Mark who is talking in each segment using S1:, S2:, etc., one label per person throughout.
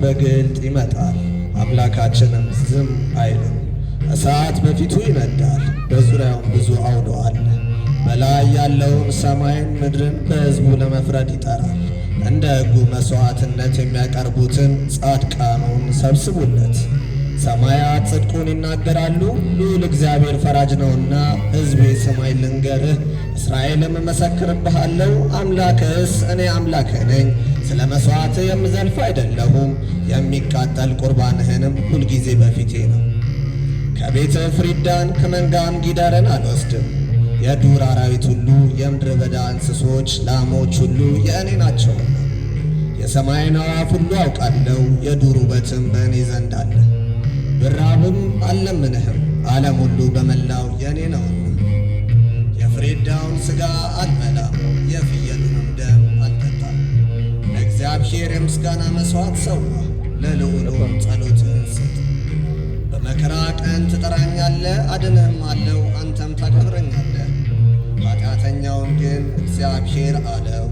S1: በግልጥ ይመጣል፣ አምላካችንም ዝም አይልም። እሳት በፊቱ ይነዳል፣ በዙሪያውም ብዙ አውሎ አለ። በላይ ያለውን ሰማይን ምድርን በሕዝቡ ለመፍረድ ይጠራል። እንደ ሕጉ መሥዋዕትነት የሚያቀርቡትን ጻድቃኑን ሰብስቡለት። ሰማያት ጽድቁን ይናገራሉ፣ ልዑል እግዚአብሔር ፈራጅ ነውና። ሕዝቤ ስማኝ ልንገርህ፣ እስራኤልም እመሰክርብሃለሁ። አምላክህስ እኔ አምላክህ ነኝ፣ ስለ መሥዋዕትህ የምዘልፍ አይደለሁም። የሚቃጠል ቁርባንህንም ሁልጊዜ በፊቴ ነው። ከቤትህ ፍሪዳን ከመንጋም ጊደርን አልወስድም። የዱር አራዊት ሁሉ የምድረ በዳ እንስሶች ላሞች ሁሉ የእኔ ናቸውና። የሰማይን አዕዋፍ ሁሉ አውቃለሁ፣ የዱር ውበትም በእኔ ዘንድ አለ። ብራብም አልለምንህም፣ ዓለም ሁሉ በመላው የእኔ ነውና። የፍሪዳውን ሥጋ አልበላም፣ የፍየሉንም ደም አልጠጣም። ለእግዚአብሔር የምስጋና መሥዋዕት ሰዋ፣ ለልዑሉም ጸሎትህን ስጥ። በመከራ ቀን ትጠራኛለህ፣ አድንህም አለው፣ አንተም ታከብረኛለህ። ኃጢአተኛውን ግን እግዚአብሔር አለው፣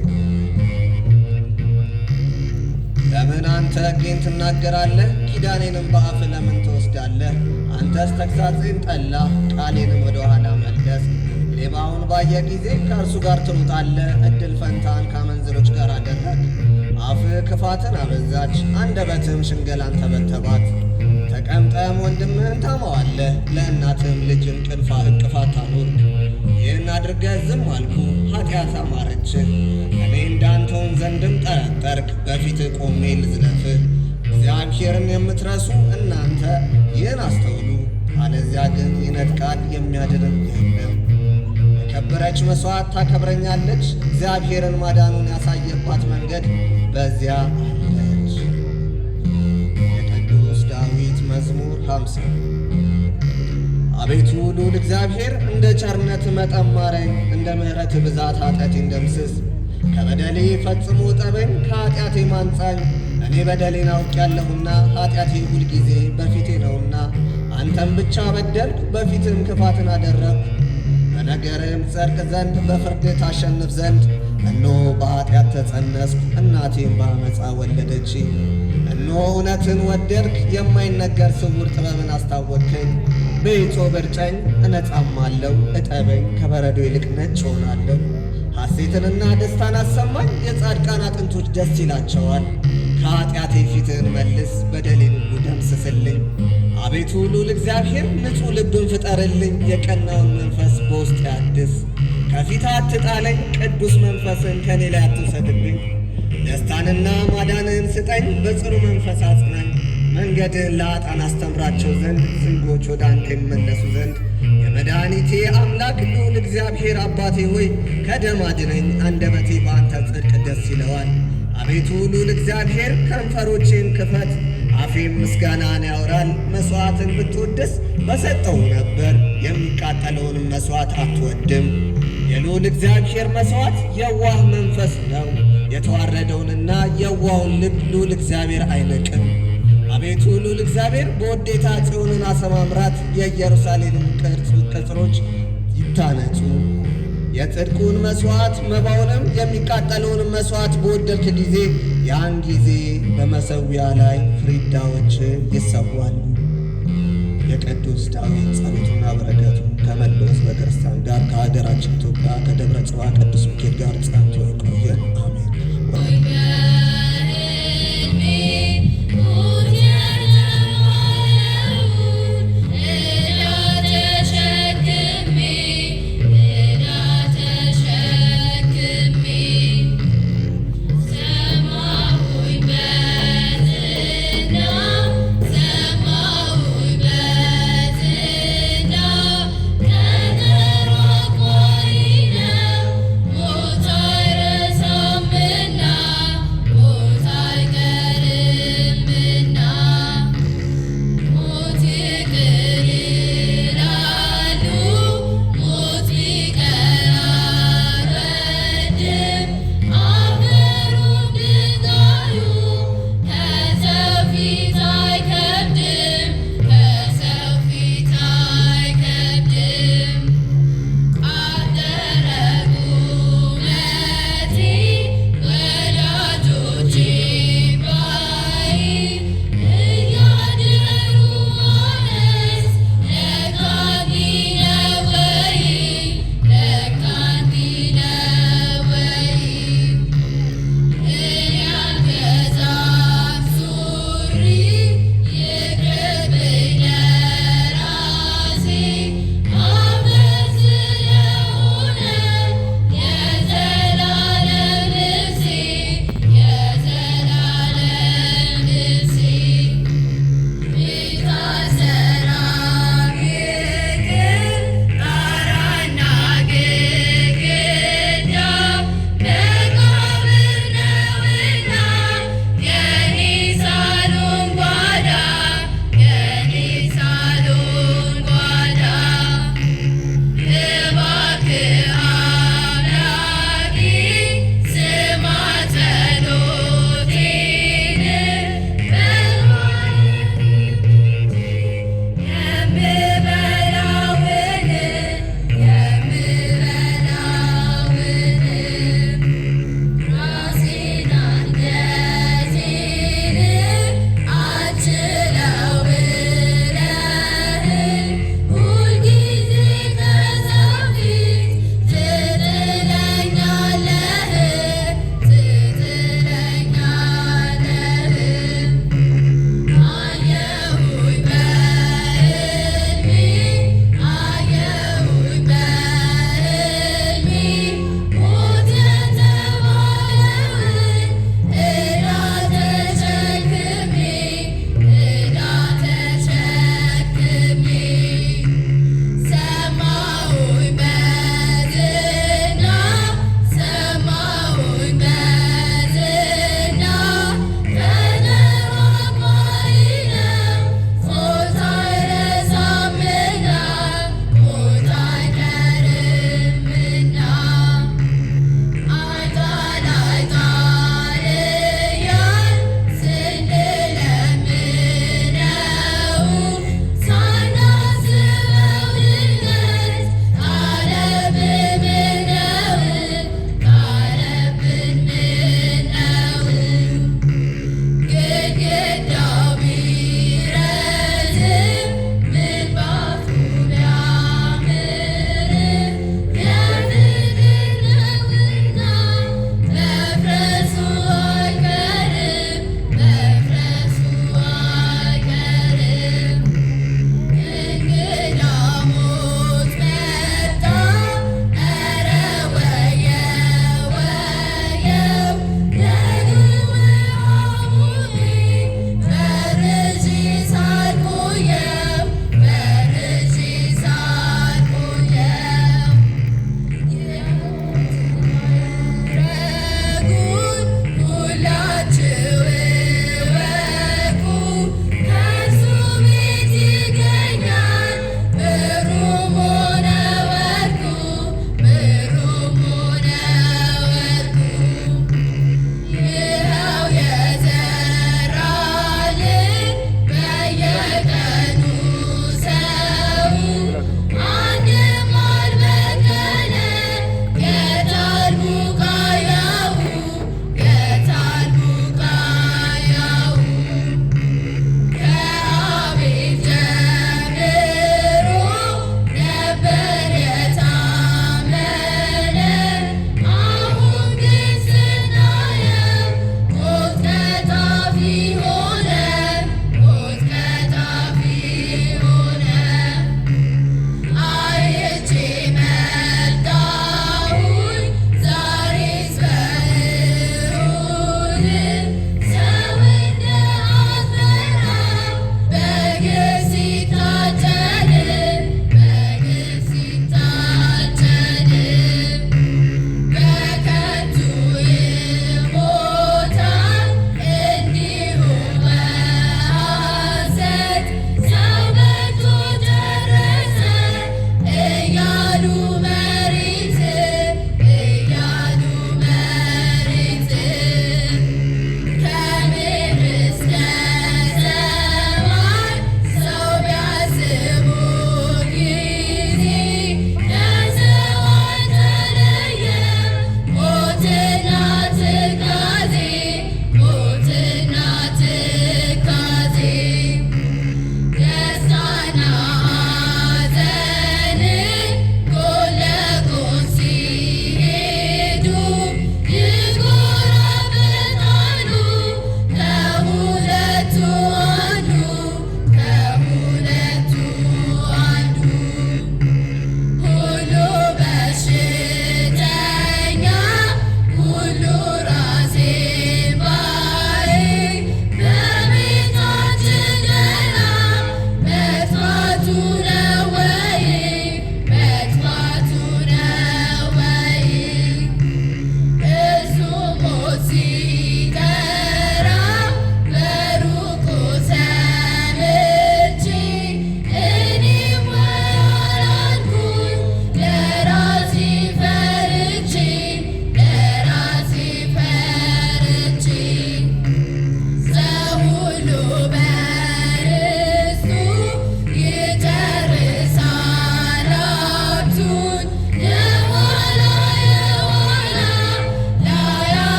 S1: ለምን አንተ ሕጌን ትናገራለህ? ኪዳኔንም በአፍህ ለምን ትወስዳለህ? አንተስ ተግሣጼን ጠላህ፣ ቃሌንም ወደ ኋላ መለስ። ሌባውን ባየ ጊዜ ከእርሱ ጋር ትሩጣለህ፣ ዕድል ፈንታን ከአመንዝሮች ጋር አደረግ። አፍህ ክፋትን አበዛች፣ አንደበትም ሽንገላን ተበተባት። ተቀምጠም ወንድምህን ታማዋለህ፣ ለእናትህም ልጅ ዕቅፋት ታኑር። ይህን አድርገህ ዝም አልኩ፣ ኃጢአት አማረችህ። እኔ እንዳንተውን ዘንድም ጠረጠርክ፣ በፊትህ ቆሜ ልዝለፍህ። እግዚአብሔርን የምትረሱ እናንተ ይህን አስተውሉ፣ አለዚያ ግን ይነጥቃል፣ የሚያድንም የለም። የከበረች መሥዋዕት ታከብረኛለች፣ እግዚአብሔርን ማዳኑን ያሳየባት መንገድ በዚያ አለች። የቅዱስ ዳዊት መዝሙር 50 አቤቱ ልዑል እግዚአብሔር እንደ ቸርነት መጠን ማረኝ፣ እንደ ምሕረት ብዛት ኃጢአቴን ደምስስ። ከበደሌ ፈጽሞ ጠበኝ፣ ከኃጢአቴ ማንጻኝ። እኔ በደሌን አውቄአለሁና ኃጢአቴ ሁልጊዜ በፊቴ ነውና። አንተም ብቻ በደልኩ፣ በፊትም ክፋትን አደረግሁ። በነገርህም ጸድቅ ዘንድ በፍርድ ታሸንፍ ዘንድ። እነሆ በኃጢአት ተጸነስኩ፣ እናቴም በዓመፃ ወለደች። እነሆ እውነትን ወደድክ፣ የማይነገር ስውር ጥበብን አስታወቅከኝ። በሂሶጵ እርጨኝ እነጻማለሁ፣ እጠበኝ ከበረዶ ይልቅ ነጭ እሆናለሁ። ሐሴትንና ደስታን አሰማኝ፣ የጻድቃን አጥንቶች ደስ ይላቸዋል። ከኃጢአቴ ፊትህን መልስ፣ በደሌን ሁሉ ደምስስልኝ። አቤቱ ልዑል እግዚአብሔር ንጹሕ ልብን ፍጠርልኝ፣ የቀናውን መንፈስ በውስጤ አድስ። ከፊትህ አትጣለኝ፣ ቅዱስ መንፈስን ከኔ ላይ አትውሰድብኝ። ደስታንና ማዳንህን ስጠኝ፣ በጽኑ መንፈስ አጽናኝ። መንገድህን ለኃጥአን አስተምራቸው ዘንድ፣ ዝንጎች ወደ አንተ ይመለሱ ዘንድ። የመድኃኒቴ አምላክ ልዑል እግዚአብሔር አባቴ ሆይ ከደም አድነኝ፣ አንደበቴ በአንተ ጽድቅ ደስ ይለዋል። አቤቱ ልዑል እግዚአብሔር ከንፈሮቼን ክፈት፣ አፌም ምስጋናን ያወራል። መሥዋዕትን ብትወድስ በሰጠው ነበር፣ የሚቃጠለውንም መሥዋዕት አትወድም። የልዑል እግዚአብሔር መሥዋዕት የዋህ መንፈስ ነው፣ የተዋረደውንና የዋውን ልብ ልዑል እግዚአብሔር አይንቅም። አቤቱ ልዑል እግዚአብሔር በውዴታ ጽዮንን አሰማምራት፣ የኢየሩሳሌምን ቅጽሮች ይታነጹ። የጽድቁን መሥዋዕት መባውንም የሚቃጠለውን መሥዋዕት በወደድክ ጊዜ ያን ጊዜ በመሠዊያ ላይ ፍሪዳዎች ይሰዋሉ። የቅዱስ ዳዊት ጸሎቱና በረከቱ ከመላው ሕዝበ ክርስቲያን ጋር ከሀገራችን ኢትዮጵያ ከደብረ ጽባህ ቅዱስ ሚካኤል ጋር ጸንቶ ይቆየን። አሜን።